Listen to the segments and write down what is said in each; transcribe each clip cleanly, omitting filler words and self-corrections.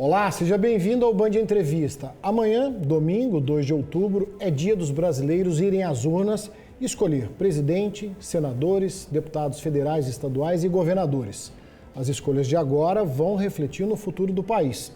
Olá, seja bem-vindo ao Band Entrevista. Amanhã, domingo, 2 de outubro, é dia dos brasileiros irem às urnas e escolher presidente, senadores, deputados federais, estaduais e governadores. As escolhas de agora vão refletir no futuro do país.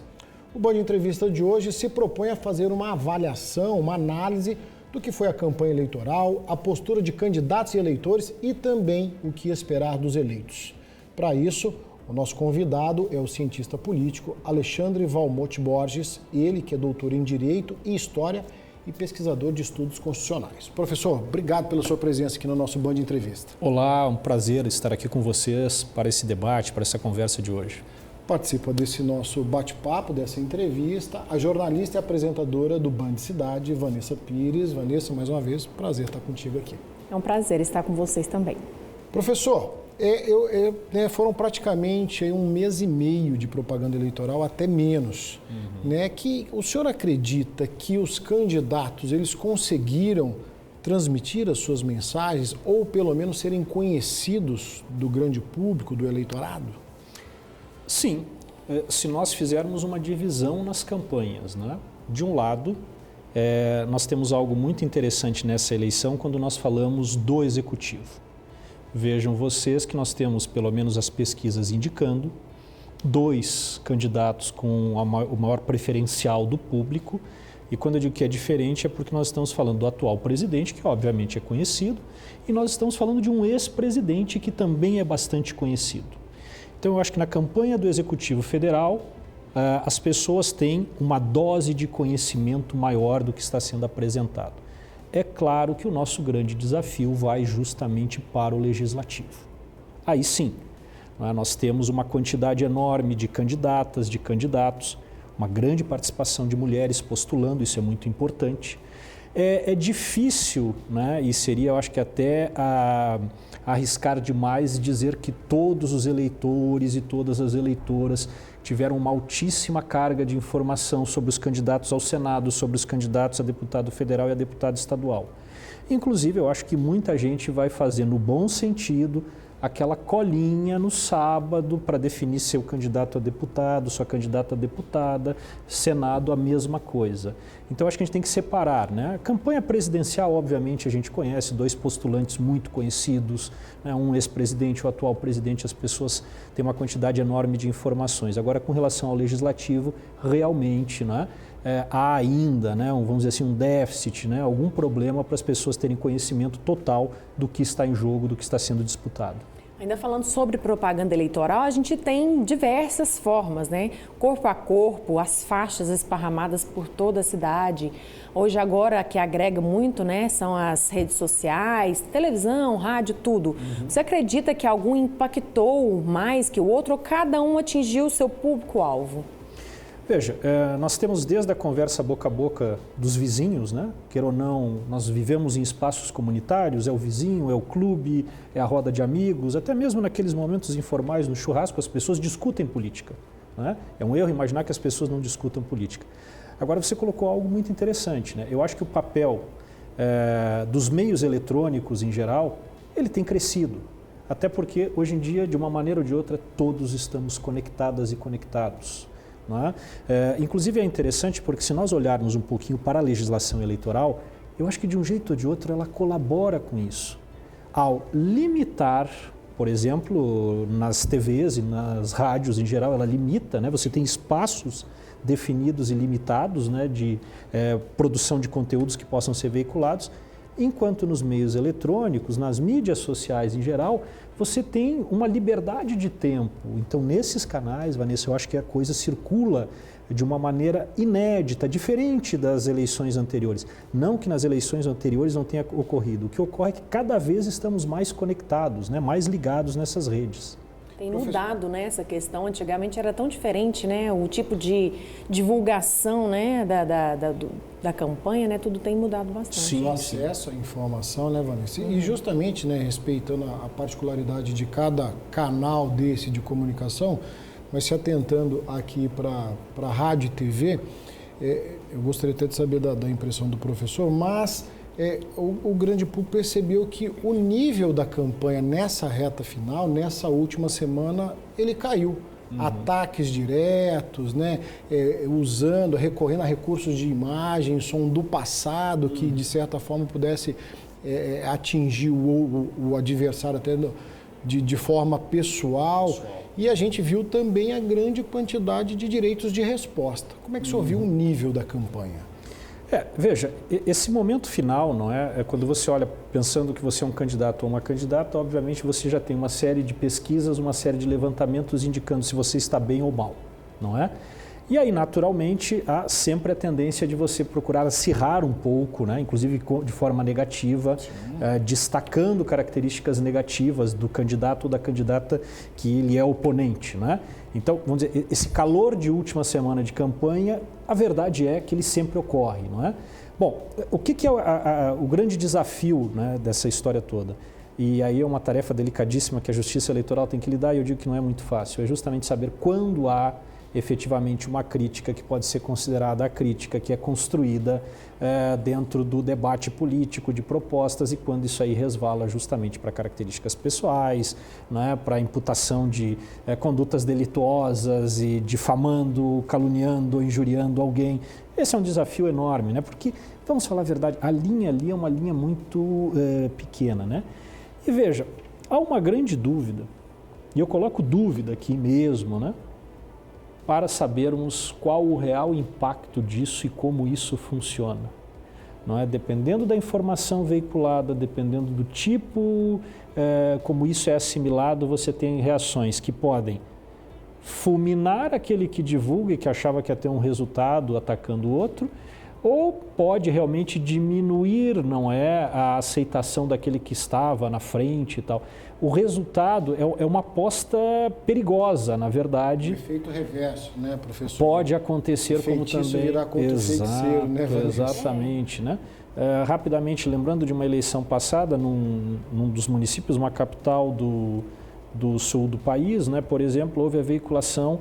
O Band Entrevista de hoje se propõe a fazer uma avaliação, uma análise do que foi a campanha eleitoral, a postura de candidatos e eleitores e também o que esperar dos eleitos. Para isso, o nosso convidado é o cientista político Alexandre Valmote Borges, ele que é doutor em Direito e História e pesquisador de estudos constitucionais. Professor, obrigado pela sua presença aqui no nosso Band Entrevista. Olá, um prazer estar aqui com vocês para esse debate, para essa conversa de hoje. Participa desse nosso bate-papo, dessa entrevista, a jornalista e apresentadora do Band Cidade, Vanessa Pires. Vanessa, mais uma vez, prazer estar contigo aqui. É um prazer estar com vocês também. Professor, foram praticamente 1 mês e meio de propaganda eleitoral, até menos. Que o senhor acredita que os candidatos eles conseguiram transmitir as suas mensagens ou pelo menos serem conhecidos do grande público, do eleitorado? Sim, se nós fizermos uma divisão nas campanhas, né? De um lado, nós temos algo muito interessante nessa eleição quando nós falamos do executivo. Vejam vocês que nós temos, pelo menos as pesquisas indicando, 2 candidatos com o maior preferencial do público. E quando eu digo que é diferente é porque nós estamos falando do atual presidente, que obviamente é conhecido, e nós estamos falando de um ex-presidente que também é bastante conhecido. Então eu acho que na campanha do Executivo Federal, as pessoas têm uma dose de conhecimento maior do que está sendo apresentado. É claro que o nosso grande desafio vai justamente para o Legislativo. Aí sim, nós temos uma quantidade enorme de candidatas, de candidatos, uma grande participação de mulheres postulando, isso é muito importante. É difícil, né, e seria, eu acho que até arriscar demais dizer que todos os eleitores e todas as eleitoras tiveram uma altíssima carga de informação sobre os candidatos ao Senado, sobre os candidatos a deputado federal e a deputado estadual. Inclusive, eu acho que muita gente vai fazer, no bom sentido, aquela colinha no sábado para definir seu candidato a deputado, sua candidata a deputada, Senado, a mesma coisa. Então, acho que a gente tem que separar, né? A campanha presidencial, obviamente, a gente conhece 2 postulantes muito conhecidos, né? Um ex-presidente, o atual presidente, as pessoas têm uma quantidade enorme de informações. Agora, com relação ao legislativo, realmente, né? Há ainda, né, vamos dizer assim, um déficit, né, algum problema para as pessoas terem conhecimento total do que está em jogo, do que está sendo disputado. Ainda falando sobre propaganda eleitoral, a gente tem diversas formas, né? Corpo a corpo, as faixas esparramadas por toda a cidade. Hoje agora que agrega muito, né, são as redes sociais, televisão, rádio, tudo. Você acredita que algum impactou mais que o outro ou cada um atingiu o seu público-alvo? Veja, nós temos desde a conversa boca a boca dos vizinhos, né? Queira ou não, nós vivemos em espaços comunitários, é o vizinho, é o clube, é a roda de amigos, até mesmo naqueles momentos informais no churrasco as pessoas discutem política, né? É um erro imaginar que as pessoas não discutam política. Agora você colocou algo muito interessante, né? Eu acho que o papel dos meios eletrônicos em geral, ele tem crescido. Até porque hoje em dia, de uma maneira ou de outra, todos estamos conectadas e conectados. Inclusive é interessante porque se nós olharmos um pouquinho para a legislação eleitoral, eu acho que de um jeito ou de outro ela colabora com isso. Ao limitar, por exemplo, nas TVs e nas rádios em geral, ela limita, né? Você tem espaços definidos e limitados, né, de produção de conteúdos que possam ser veiculados, enquanto nos meios eletrônicos, nas mídias sociais em geral, você tem uma liberdade de tempo. Então, nesses canais, Vanessa, eu acho que a coisa circula de uma maneira inédita, diferente das eleições anteriores. Não que nas eleições anteriores não tenha ocorrido. O que ocorre é que cada vez estamos mais conectados, né, mais ligados nessas redes. Tem mudado, né, essa questão. Antigamente era tão diferente, né, o tipo de divulgação, né, da campanha, né, tudo tem mudado bastante. Sim, o acesso à informação, né, Vanessa? E justamente, né, respeitando a particularidade de cada canal desse de comunicação, mas se atentando aqui para a rádio e TV, eu gostaria até de saber da impressão do professor, mas o grande público percebeu que o nível da campanha nessa reta final, nessa última semana, ele caiu. ataques diretos, né? Recorrendo a recursos de imagem, som do passado, que de certa forma pudesse atingir o adversário até de forma pessoal. E a gente viu também a grande quantidade de direitos de resposta. Como é que o senhor viu o nível da campanha? Veja, esse momento final, não é quando você olha pensando que você é um candidato ou uma candidata, obviamente você já tem uma série de pesquisas, uma série de levantamentos indicando se você está bem ou mal, não é? E aí, naturalmente, há sempre a tendência de você procurar acirrar um pouco, né? Inclusive de forma negativa, destacando características negativas do candidato ou da candidata que ele é oponente, né? Então, vamos dizer, esse calor de última semana de campanha, a verdade é que ele sempre ocorre, não é? Bom, o que é o grande desafio, né, dessa história toda? E aí é uma tarefa delicadíssima que a Justiça Eleitoral tem que lidar, e eu digo que não é muito fácil, é justamente saber quando há efetivamente uma crítica que pode ser considerada a crítica que é construída dentro do debate político de propostas, e quando isso aí resvala justamente para características pessoais, né, para imputação de condutas delituosas e difamando, caluniando, injuriando alguém. Esse é um desafio enorme, né, porque, vamos falar a verdade, a linha ali é uma linha muito pequena, né? E veja, há uma grande dúvida, e eu coloco dúvida aqui mesmo, né, para sabermos qual o real impacto disso e como isso funciona. Não é? Dependendo da informação veiculada, dependendo do tipo como isso é assimilado, você tem reações que podem fulminar aquele que divulga e que achava que ia ter um resultado atacando o outro, ou pode realmente diminuir, não é, a aceitação daquele que estava na frente e tal. O resultado é uma aposta perigosa, na verdade. O efeito reverso, né, professor? Pode acontecer como também... virar contra o feiticeiro, né, Vanessa? Exatamente, né? Rapidamente, lembrando de uma eleição passada num dos municípios, uma capital do sul do país, né, por exemplo, houve a veiculação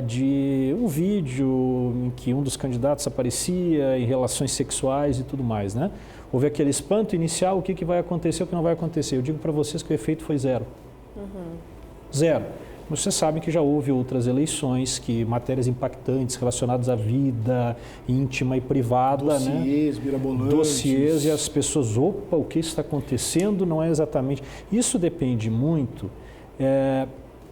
de um vídeo em que um dos candidatos aparecia em relações sexuais e tudo mais, né? Houve aquele espanto inicial, o que vai acontecer, o que não vai acontecer. Eu digo para vocês que o efeito foi zero. Zero. Mas vocês sabem que já houve outras eleições, que matérias impactantes relacionadas à vida íntima e privada, dossiês, mirabolantes. Dossiês, e as pessoas, opa, o que está acontecendo não é exatamente... Isso depende muito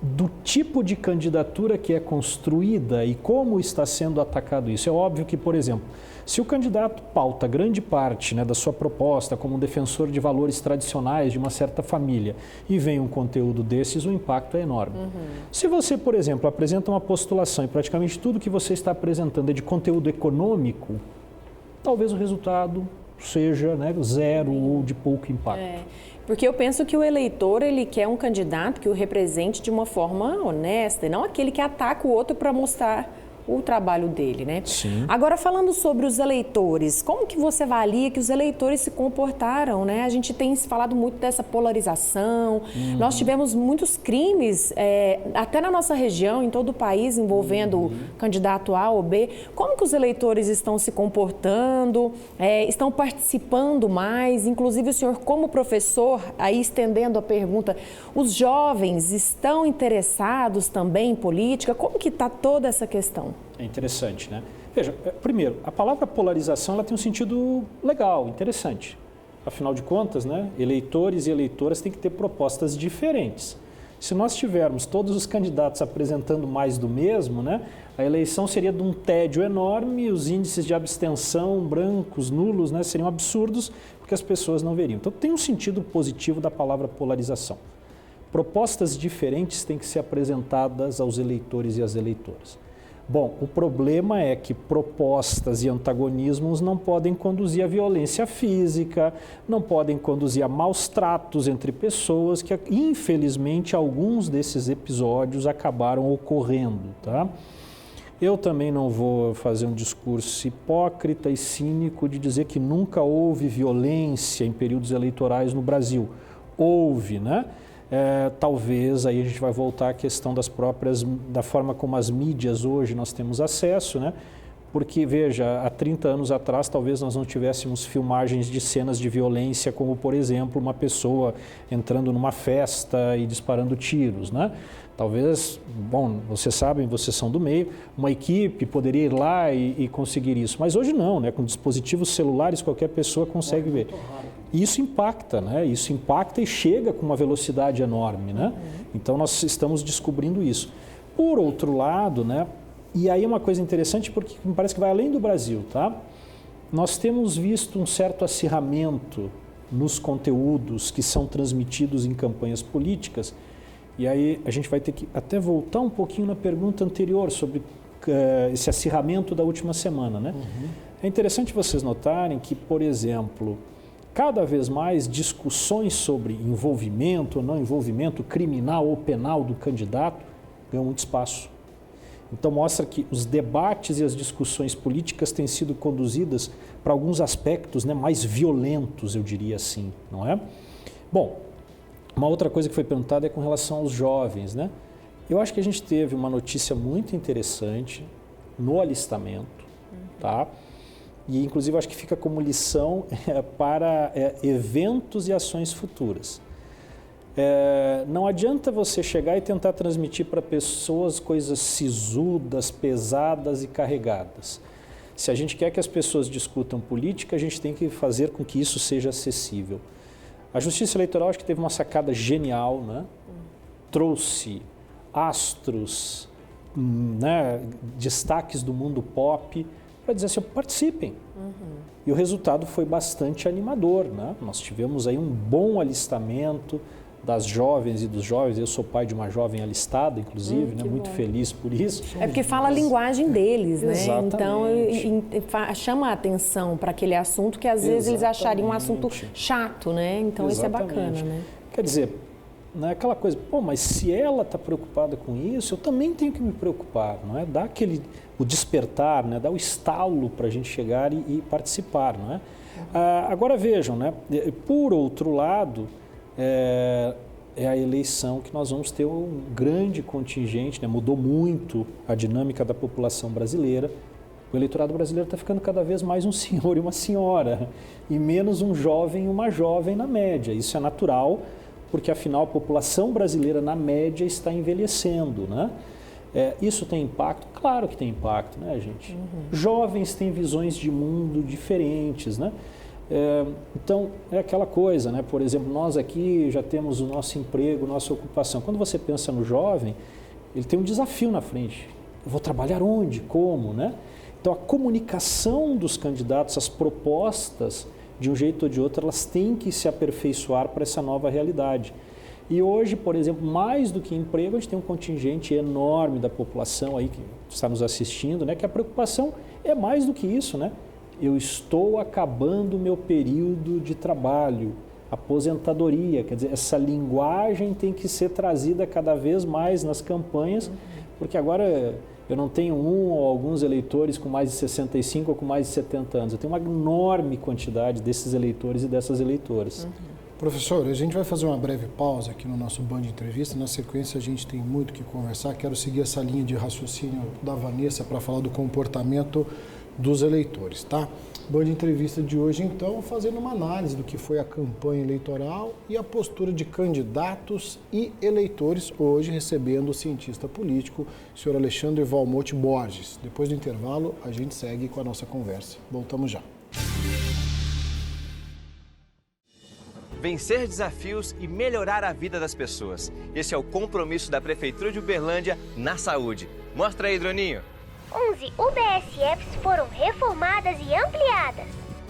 do tipo de candidatura que é construída e como está sendo atacado isso. É óbvio que, por exemplo, se o candidato pauta grande parte, né, da sua proposta como um defensor de valores tradicionais de uma certa família e vem um conteúdo desses, o impacto é enorme. Se você, por exemplo, apresenta uma postulação e praticamente tudo que você está apresentando é de conteúdo econômico, talvez o resultado seja, né, zero ou de pouco impacto. Porque eu penso que o eleitor, ele quer um candidato que o represente de uma forma honesta, e não aquele que ataca o outro para mostrar o trabalho dele, né? Sim. Agora, falando sobre os eleitores, como que você avalia que os eleitores se comportaram, né? A gente tem falado muito dessa polarização, nós tivemos muitos crimes, até na nossa região, em todo o país, envolvendo candidato A ou B. Como que os eleitores estão se comportando, estão participando mais? Inclusive, o senhor, como professor, aí estendendo a pergunta, os jovens estão interessados também em política? Como que está toda essa questão? É interessante, né? Veja, primeiro, a palavra polarização ela tem um sentido legal, interessante. Afinal de contas, né, eleitores e eleitoras têm que ter propostas diferentes. Se nós tivermos todos os candidatos apresentando mais do mesmo, né, a eleição seria de um tédio enorme, os índices de abstenção, brancos, nulos, né, seriam absurdos, porque as pessoas não veriam. Então, tem um sentido positivo da palavra polarização. Propostas diferentes têm que ser apresentadas aos eleitores e às eleitoras. Bom, o problema é que propostas e antagonismos não podem conduzir à violência física, não podem conduzir a maus tratos entre pessoas, que infelizmente alguns desses episódios acabaram ocorrendo, tá? Eu também não vou fazer um discurso hipócrita e cínico de dizer que nunca houve violência em períodos eleitorais no Brasil. Houve, né? Talvez aí a gente vai voltar à questão da forma como as mídias hoje nós temos acesso, né? Porque, veja, há 30 anos atrás talvez nós não tivéssemos filmagens de cenas de violência, como, por exemplo, uma pessoa entrando numa festa e disparando tiros, né? Talvez, bom, vocês sabem, vocês são do meio, uma equipe poderia ir lá e conseguir isso. Mas hoje não, né? Com dispositivos celulares qualquer pessoa consegue ver. E isso impacta, né? Isso impacta e chega com uma velocidade enorme, né? Então nós estamos descobrindo isso. Por outro lado, né? E aí é uma coisa interessante porque me parece que vai além do Brasil, tá? Nós temos visto um certo acirramento nos conteúdos que são transmitidos em campanhas políticas. E aí a gente vai ter que até voltar um pouquinho na pergunta anterior sobre esse acirramento da última semana, né? É interessante vocês notarem que, por exemplo, cada vez mais discussões sobre envolvimento ou não envolvimento criminal ou penal do candidato ganham muito espaço. Então mostra que os debates e as discussões políticas têm sido conduzidas para alguns aspectos, né, mais violentos, eu diria assim, não é? Bom, uma outra coisa que foi perguntada é com relação aos jovens, né? Eu acho que a gente teve uma notícia muito interessante no alistamento, tá? E inclusive acho que fica como lição para eventos e ações futuras. Não adianta você chegar e tentar transmitir para pessoas coisas sisudas, pesadas e carregadas. Se a gente quer que as pessoas discutam política, a gente tem que fazer com que isso seja acessível. A Justiça Eleitoral acho que teve uma sacada genial, né? Trouxe astros, né, destaques do mundo pop, para dizer assim, participem. E o resultado foi bastante animador, né? Nós tivemos aí um bom alistamento das jovens e dos jovens. Eu sou pai de uma jovem alistada, inclusive, né? Muito feliz por isso. É porque fala a linguagem deles, né? Exatamente. Então, chama a atenção para aquele assunto que às vezes eles achariam um assunto chato, né? Então, isso é bacana, né? Quer dizer, não é aquela coisa, pô, mas se ela está preocupada com isso, eu também tenho que me preocupar, não é? Dá o despertar, né? Dá o estalo para a gente chegar e participar, não é? Agora vejam, né? Por outro lado, é a eleição que nós vamos ter um grande contingente, né? Mudou muito a dinâmica da população brasileira. O eleitorado brasileiro está ficando cada vez mais um senhor e uma senhora, e menos um jovem e uma jovem na média. Isso é natural, porque afinal a população brasileira na média está envelhecendo, né? Isso tem impacto? Claro que tem impacto, né, gente? Jovens têm visões de mundo diferentes, né? Então, é aquela coisa, né? Por exemplo, nós aqui já temos o nosso emprego, nossa ocupação. Quando você pensa no jovem, ele tem um desafio na frente. Eu vou trabalhar onde? Como, né? Então, a comunicação dos candidatos, as propostas, de um jeito ou de outro, elas têm que se aperfeiçoar para essa nova realidade. E hoje, por exemplo, mais do que emprego, a gente tem um contingente enorme da população aí que está nos assistindo, né? Que a preocupação é mais do que isso, né? Eu estou acabando o meu período de trabalho, aposentadoria, quer dizer, essa linguagem tem que ser trazida cada vez mais nas campanhas, porque agora eu não tenho um ou alguns eleitores com mais de 65 ou com mais de 70 anos, eu tenho uma enorme quantidade desses eleitores e dessas eleitoras. Professor, a gente vai fazer uma breve pausa aqui no nosso Band Entrevista. Na sequência, a gente tem muito que conversar. Quero seguir essa linha de raciocínio da Vanessa para falar do comportamento dos eleitores, tá? Band Entrevista de hoje, então, fazendo uma análise do que foi a campanha eleitoral e a postura de candidatos e eleitores, hoje recebendo o cientista político, o senhor Alexandre Valmote Borges. Depois do intervalo, a gente segue com a nossa conversa. Voltamos já. Vencer desafios e melhorar a vida das pessoas. Esse é o compromisso da Prefeitura de Uberlândia na saúde. Mostra aí, Droninho. 11 UBSFs foram reformadas e ampliadas.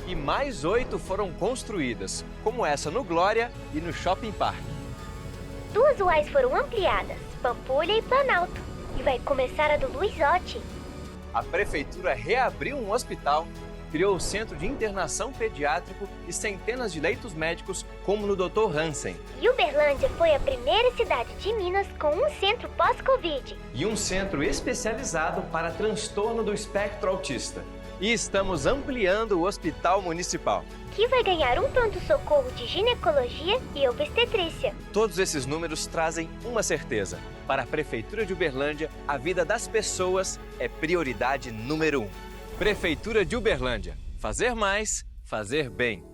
E mais 8 foram construídas, como essa no Glória e no Shopping Park. 2 UAIs foram ampliadas, Pampulha e Planalto. E vai começar a do Luizotti. A Prefeitura reabriu um hospital, criou o Centro de Internação Pediátrico e centenas de leitos médicos, como no Dr. Hansen. E Uberlândia foi a primeira cidade de Minas com um centro pós-Covid. E um centro especializado para transtorno do espectro autista. E estamos ampliando o Hospital Municipal, que vai ganhar um pronto-socorro de ginecologia e obstetrícia. Todos esses números trazem uma certeza. Para a Prefeitura de Uberlândia, a vida das pessoas é prioridade número 1. Prefeitura de Uberlândia. Fazer mais, fazer bem.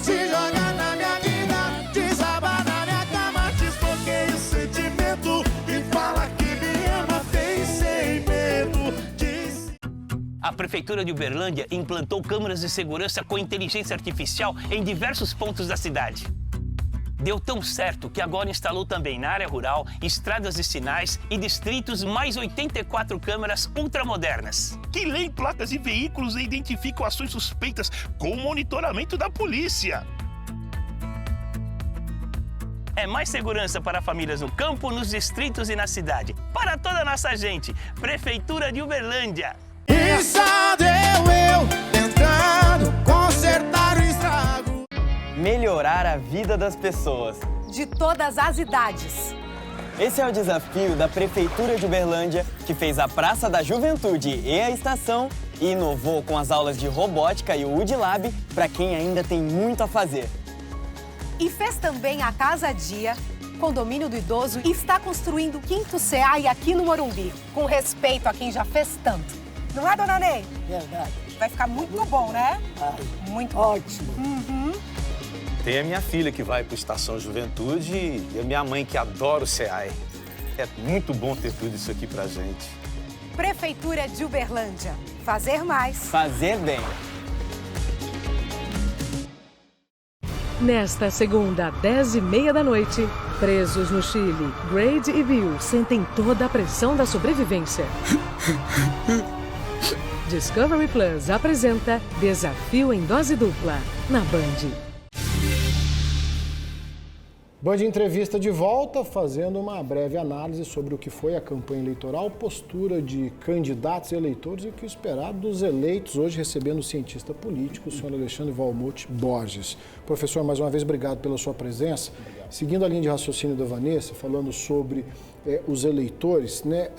Se joga na minha vida, desaba na minha cama, desbloqueia o sentimento e fala que me ama, vem sem medo. A Prefeitura de Uberlândia implantou câmeras de segurança com inteligência artificial em diversos pontos da cidade. Deu tão certo que agora instalou também na área rural, estradas e sinais e distritos mais 84 câmeras ultramodernas. Que leem placas de veículos e identificam ações suspeitas com o monitoramento da polícia. É mais segurança para famílias no campo, nos distritos e na cidade. Para toda a nossa gente, Prefeitura de Uberlândia. E só deu eu tentando consertar o estrago. Melhorar a vida das pessoas. De todas as idades. Esse é o desafio da Prefeitura de Uberlândia, que fez a Praça da Juventude e a Estação e inovou com as aulas de robótica e o UDLab para quem ainda tem muito a fazer. E fez também a Casa Dia, condomínio do idoso, e está construindo o 5º CEAI aqui no Morumbi, com respeito a quem já fez tanto. Não é, dona Ney? Verdade. Vai ficar muito bom, né? Ai, muito ótimo. Tem a minha filha que vai para o Estação Juventude e a minha mãe que adora o CEAI. É muito bom ter tudo isso aqui pra gente. Prefeitura de Uberlândia. Fazer mais. Fazer bem. Nesta segunda, 10h30 da noite, presos no Chile, Grade e Bill sentem toda a pressão da sobrevivência. Discovery Plus apresenta Desafio em Dose Dupla, na Band. Band Entrevista de volta, fazendo uma breve análise sobre o que foi a campanha eleitoral, postura de candidatos e eleitores e o que esperar dos eleitos, hoje recebendo o cientista político, o senhor Alexandre Valmont Borges. Professor, mais uma vez, obrigado pela sua presença. Obrigado. Seguindo a linha de raciocínio da Vanessa, falando sobre os eleitores, né?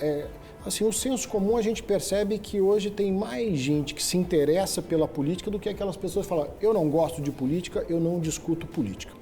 Assim, o senso comum, a gente percebe que hoje tem mais gente que se interessa pela política do que aquelas pessoas que falam, eu não gosto de política, eu não discuto política.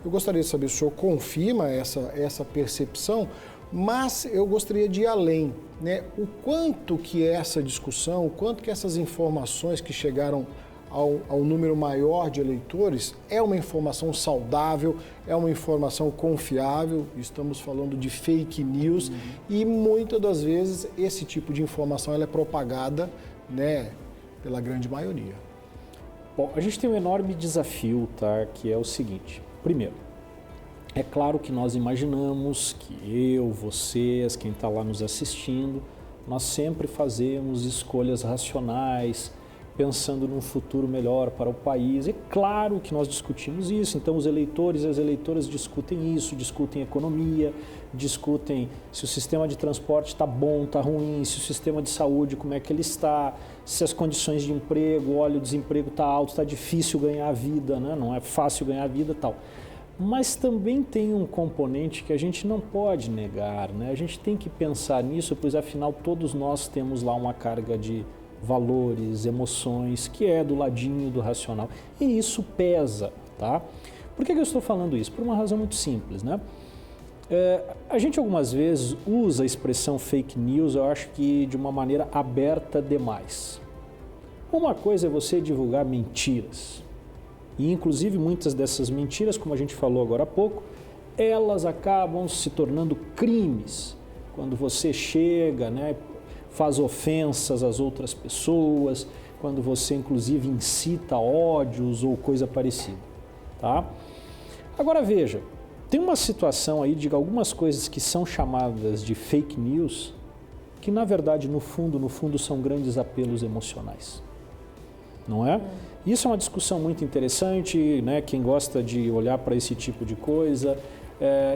Eu gostaria de saber se o senhor confirma essa percepção, mas eu gostaria de ir além, né? O quanto que essa discussão, o quanto que essas informações que chegaram ao número maior de eleitores é uma informação saudável, é uma informação confiável, estamos falando de fake news e muitas das vezes esse tipo de informação ela é propagada, né, pela grande maioria. Bom, a gente tem um enorme desafio, tá, que é o seguinte. Primeiro, é claro que nós imaginamos que eu, vocês, quem está lá nos assistindo, nós sempre fazemos escolhas racionais, pensando num futuro melhor para o país. É claro que nós discutimos isso, então os eleitores e as eleitoras discutem isso, discutem economia, discutem se o sistema de transporte está bom, está ruim, se o sistema de saúde, como é que ele está, se as condições de emprego, olha, o desemprego está alto, está difícil ganhar a vida, né? Não é fácil ganhar a vida e tal. Mas também tem um componente que a gente não pode negar, né? A gente tem que pensar nisso, pois afinal todos nós temos lá uma carga de valores, emoções, que é do ladinho do racional. E isso pesa, tá? Por que eu estou falando isso? Por uma razão muito simples, né? A gente algumas vezes usa a expressão fake news, eu acho que de uma maneira aberta demais. Uma coisa é você divulgar mentiras. E inclusive muitas dessas mentiras, como a gente falou agora há pouco, elas acabam se tornando crimes. Quando você chega, né, faz ofensas às outras pessoas, quando você inclusive incita ódios ou coisa parecida, tá? Agora veja, tem uma situação aí de algumas coisas que são chamadas de fake news, que na verdade no fundo são grandes apelos emocionais, não é? Isso é uma discussão muito interessante, né? Quem gosta de olhar para esse tipo de coisa,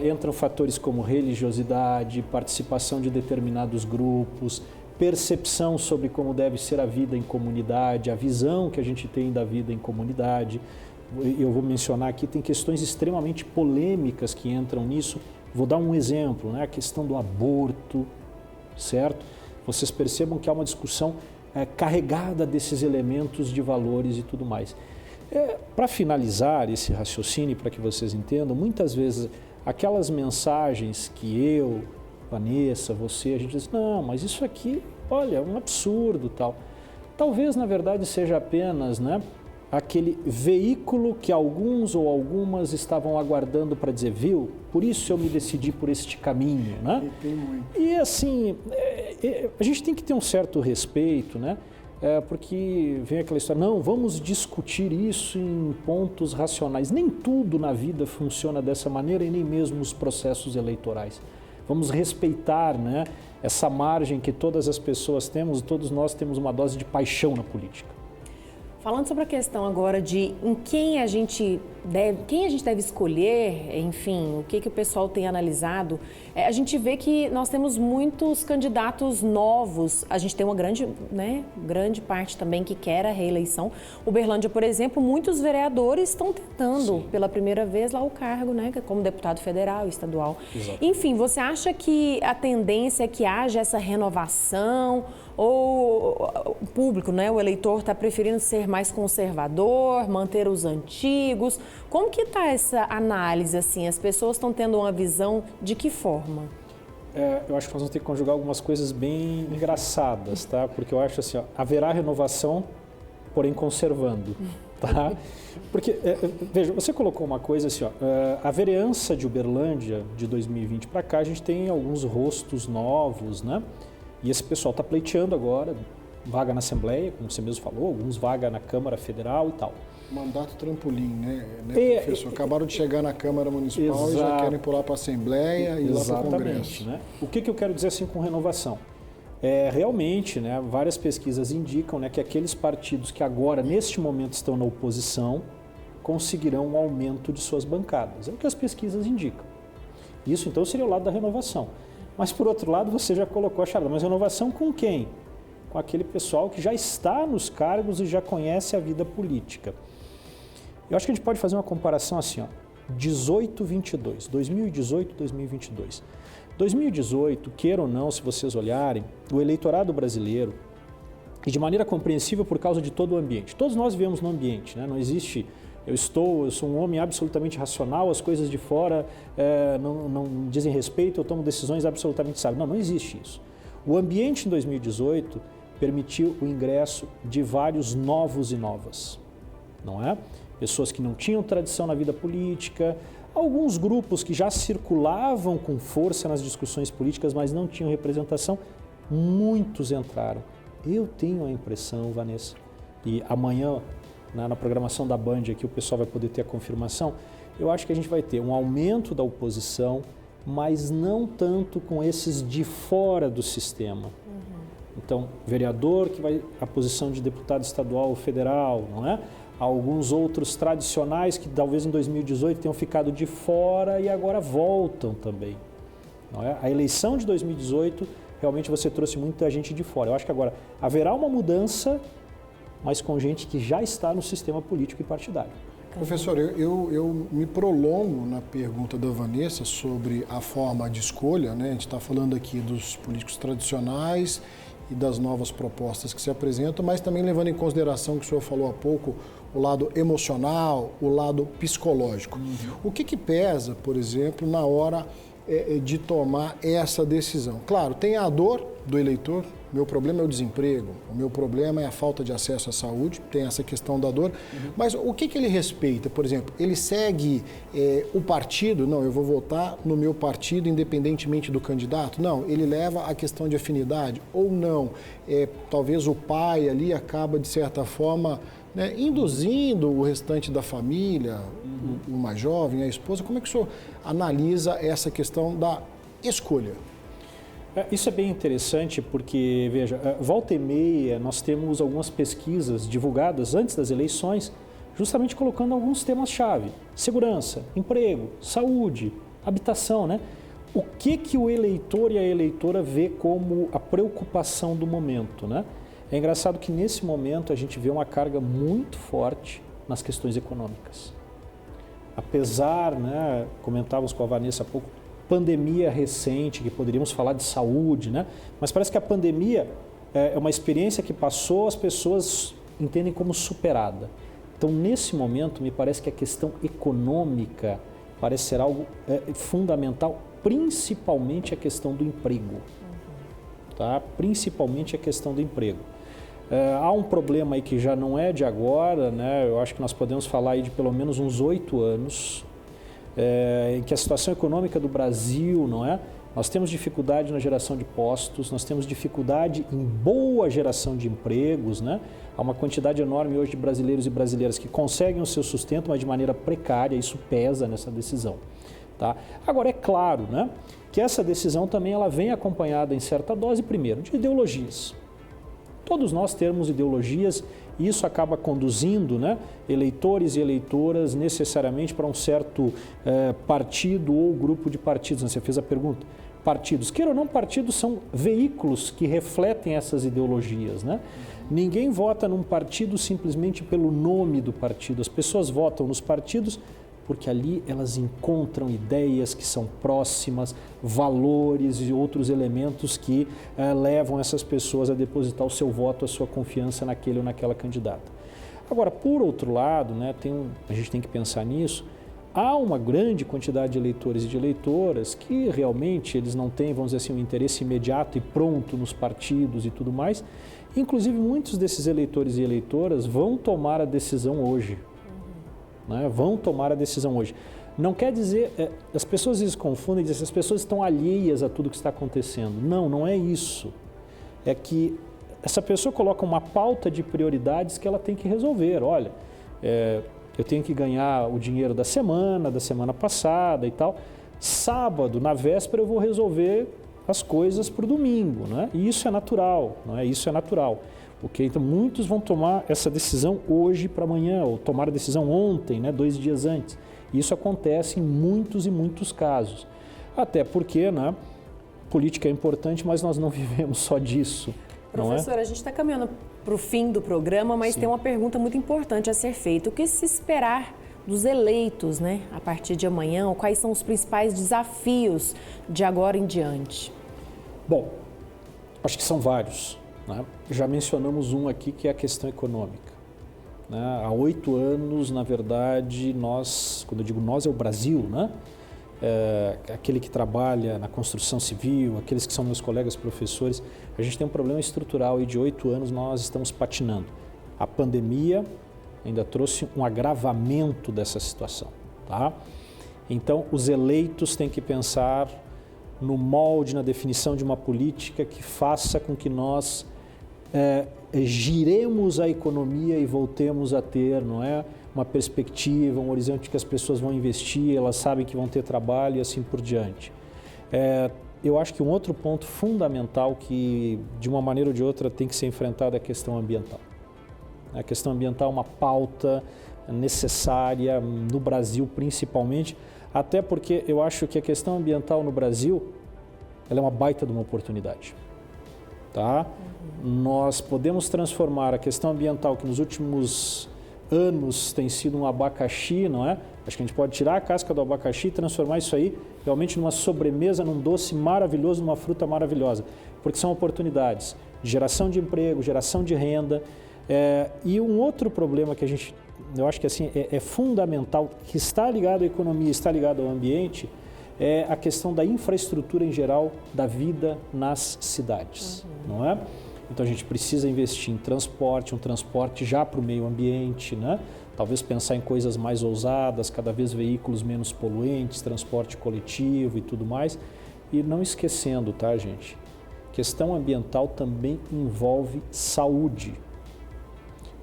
entram fatores como religiosidade, participação de determinados grupos, percepção sobre como deve ser a vida em comunidade, a visão que a gente tem da vida em comunidade. Eu vou mencionar aqui, tem questões extremamente polêmicas que entram nisso. Vou dar um exemplo, né? A questão do aborto, certo? Vocês percebam que há uma discussão carregada desses elementos de valores e tudo mais. Para finalizar esse raciocínio, para que vocês entendam, muitas vezes aquelas mensagens que eu, Vanessa, você, a gente diz, não, mas isso aqui olha, um absurdo tal. Talvez, na verdade, seja apenas, né, aquele veículo que alguns ou algumas estavam aguardando para dizer, viu, por isso eu me decidi por este caminho, né? E assim, a gente tem que ter um certo respeito, né? Porque vem aquela história, não, vamos discutir isso em pontos racionais. Nem tudo na vida funciona dessa maneira e nem mesmo os processos eleitorais. Vamos respeitar, né, essa margem que todas as pessoas temos, todos nós temos uma dose de paixão na política. Falando sobre a questão agora de em quem a gente deve escolher, enfim, o que o pessoal tem analisado, a gente vê que nós temos muitos candidatos novos, a gente tem uma grande parte também que quer a reeleição. Uberlândia, por exemplo, muitos vereadores estão tentando pela primeira vez lá o cargo, né, como deputado federal, estadual. Exato. Enfim, você acha que a tendência é que haja essa renovação ou o público, né, o eleitor está preferindo ser mais conservador, manter os antigos? Como que está essa análise, assim? As pessoas estão tendo uma visão de que forma? Eu acho que nós vamos ter que conjugar algumas coisas bem engraçadas, tá? Porque eu acho assim, ó, haverá renovação, porém conservando, tá? Porque, veja, você colocou uma coisa assim, ó, a vereança de Uberlândia de 2020 para cá, a gente tem alguns rostos novos, né? E esse pessoal está pleiteando agora, vaga na Assembleia, como você mesmo falou, alguns vaga na Câmara Federal e tal. Mandato trampolim, né, professor? Acabaram de chegar na Câmara Municipal e já querem pular para a Assembleia e lá para o Congresso. Né? O que eu quero dizer assim com renovação? Realmente, né, várias pesquisas indicam, né, que aqueles partidos que agora, neste momento, estão na oposição, conseguirão um aumento de suas bancadas. É o que as pesquisas indicam. Isso, então, seria o lado da renovação. Mas, por outro lado, você já colocou a charada, mas renovação com quem? Com aquele pessoal que já está nos cargos e já conhece a vida política. Eu acho que a gente pode fazer uma comparação assim, ó, 18-22, 2018-2022. 2018, queira ou não, se vocês olharem, o eleitorado brasileiro, e de maneira compreensível por causa de todo o ambiente. Todos nós vivemos no ambiente, né? Não existe... Eu sou um homem absolutamente racional, as coisas de fora não dizem respeito, eu tomo decisões absolutamente sábias. Não existe isso. O ambiente em 2018 permitiu o ingresso de vários novos e novas, não é? Pessoas que não tinham tradição na vida política, alguns grupos que já circulavam com força nas discussões políticas, mas não tinham representação, muitos entraram. Eu tenho a impressão, Vanessa, e amanhã, na programação da Band aqui, o pessoal vai poder ter a confirmação, eu acho que a gente vai ter um aumento da oposição, mas não tanto com esses de fora do sistema. Então, vereador que vai à posição de deputado estadual ou federal, não é? Alguns outros tradicionais que talvez em 2018 tenham ficado de fora e agora voltam também. Não é? A eleição de 2018, realmente você trouxe muita gente de fora. Eu acho que agora haverá uma mudança, mas com gente que já está no sistema político e partidário. Professor, eu me prolongo na pergunta da Vanessa sobre a forma de escolha, né? A gente está falando aqui dos políticos tradicionais e das novas propostas que se apresentam, mas também levando em consideração que o senhor falou há pouco, o lado emocional, o lado psicológico. O que pesa, por exemplo, na hora de tomar essa decisão? Claro, tem a dor do eleitor, meu problema é o desemprego, o meu problema é a falta de acesso à saúde, tem essa questão da dor, mas o que ele respeita? Por exemplo, ele segue o partido? Não, eu vou votar no meu partido independentemente do candidato? Não, ele leva a questão de afinidade ou não? Talvez o pai ali acaba, de certa forma, né, induzindo o restante da família, o mais jovem, a esposa. Como é que o senhor analisa essa questão da escolha? Isso é bem interessante porque, veja, volta e meia nós temos algumas pesquisas divulgadas antes das eleições, justamente colocando alguns temas-chave. Segurança, emprego, saúde, habitação, né? O que o eleitor e a eleitora vê como a preocupação do momento, né? É engraçado que nesse momento a gente vê uma carga muito forte nas questões econômicas. Apesar, né, comentávamos com a Vanessa há pouco, pandemia recente, que poderíamos falar de saúde, né? Mas parece que a pandemia é uma experiência que passou, as pessoas entendem como superada. Então, nesse momento, me parece que a questão econômica parece ser algo fundamental, principalmente a questão do emprego. tá? Principalmente a questão do emprego. Há um problema aí que já não é de agora, né? Eu acho que nós podemos falar aí de pelo menos uns 8 anos, em que a situação econômica do Brasil, não é? Nós temos dificuldade na geração de postos, nós temos dificuldade em boa geração de empregos, né? Há uma quantidade enorme hoje de brasileiros e brasileiras que conseguem o seu sustento, mas de maneira precária, isso pesa nessa decisão, tá? Agora, é claro, né, que essa decisão também ela vem acompanhada em certa dose, primeiro, de ideologias. Todos nós temos ideologias e isso acaba conduzindo, né, eleitores e eleitoras necessariamente para um certo partido ou grupo de partidos. Você fez a pergunta. Partidos, queira ou não, partidos são veículos que refletem essas ideologias, né? Ninguém vota num partido simplesmente pelo nome do partido. As pessoas votam nos partidos porque ali elas encontram ideias que são próximas, valores e outros elementos que levam essas pessoas a depositar o seu voto, a sua confiança naquele ou naquela candidata. Agora, por outro lado, né, a gente tem que pensar nisso, há uma grande quantidade de eleitores e de eleitoras que realmente eles não têm, vamos dizer assim, um interesse imediato e pronto nos partidos e tudo mais. Inclusive, muitos desses eleitores e eleitoras vão tomar a decisão hoje. Né? Vão tomar a decisão hoje. Não quer dizer, as pessoas às vezes confundem e dizem que as pessoas estão alheias a tudo que está acontecendo. Não, não é isso. É que essa pessoa coloca uma pauta de prioridades que ela tem que resolver. Olha, eu tenho que ganhar o dinheiro da semana passada e tal. Sábado, na véspera, eu vou resolver as coisas para o domingo, né? E isso é natural, não é? Isso é natural. Okay? Então, muitos vão tomar essa decisão hoje para amanhã, ou tomar a decisão ontem, né? 2 dias antes. Isso acontece em muitos e muitos casos. Até porque, né? Política é importante, mas nós não vivemos só disso. Professor, a gente está caminhando para o fim do programa, mas tem uma pergunta muito importante a ser feita. O que se esperar dos eleitos, né, a partir de amanhã? Ou quais são os principais desafios de agora em diante? Bom, acho que são vários. Né? Já mencionamos um aqui, que é a questão econômica. Né? Há 8 anos, na verdade, nós, quando eu digo nós, é o Brasil, né? Aquele que trabalha na construção civil, aqueles que são meus colegas professores, a gente tem um problema estrutural e de 8 anos nós estamos patinando. A pandemia ainda trouxe um agravamento dessa situação, tá? Então, os eleitos têm que pensar no molde, na definição de uma política que faça com que nós giremos a economia e voltemos a ter, não é, uma perspectiva, um horizonte que as pessoas vão investir, elas sabem que vão ter trabalho e assim por diante. Eu acho que um outro ponto fundamental que, de uma maneira ou de outra, tem que ser enfrentado é a questão ambiental. A questão ambiental é uma pauta necessária no Brasil, principalmente, até porque eu acho que a questão ambiental no Brasil ela é uma baita de uma oportunidade. Tá? Nós podemos transformar a questão ambiental, que nos últimos anos tem sido um abacaxi, não é? Acho que a gente pode tirar a casca do abacaxi e transformar isso aí realmente numa sobremesa, num doce maravilhoso, numa fruta maravilhosa, porque são oportunidades de geração de emprego, geração de renda. E um outro problema que eu acho que assim, é fundamental, que está ligado à economia, está ligado ao ambiente, é a questão da infraestrutura em geral da vida nas cidades, não é? Então a gente precisa investir em transporte, um transporte já para o meio ambiente, né? Talvez pensar em coisas mais ousadas, cada vez veículos menos poluentes, transporte coletivo e tudo mais. E não esquecendo, tá, gente? Questão ambiental também envolve saúde.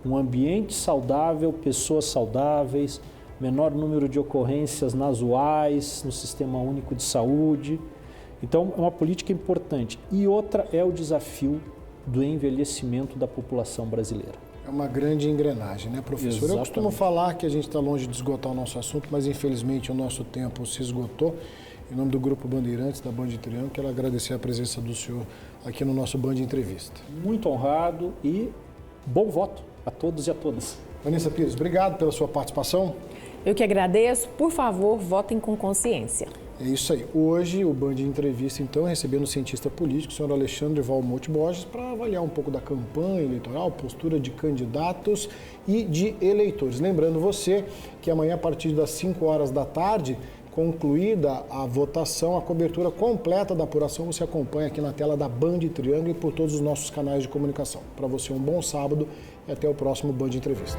Um ambiente saudável, pessoas saudáveis, menor número de ocorrências nasais no Sistema Único de Saúde. Então, é uma política importante. E outra é o desafio do envelhecimento da população brasileira. É uma grande engrenagem, né, professor? Exatamente. Eu costumo falar que a gente está longe de esgotar o nosso assunto, mas infelizmente o nosso tempo se esgotou. Em nome do Grupo Bandeirantes, da Band Triângulo, quero agradecer a presença do senhor aqui no nosso Band Entrevista. Muito honrado e bom voto a todos e a todas. Vanessa Pires, obrigado pela sua participação. Eu que agradeço. Por favor, votem com consciência. É isso aí. Hoje, o Band Entrevista, então, recebendo o cientista político, o senhor Alexandre Valmonte Borges, para avaliar um pouco da campanha eleitoral, postura de candidatos e de eleitores. Lembrando você que amanhã, a partir das 5 horas da tarde, Concluída a votação, a cobertura completa da apuração você acompanha aqui na tela da Band Triângulo e por todos os nossos canais de comunicação. Para você, um bom sábado e até o próximo Band Entrevista.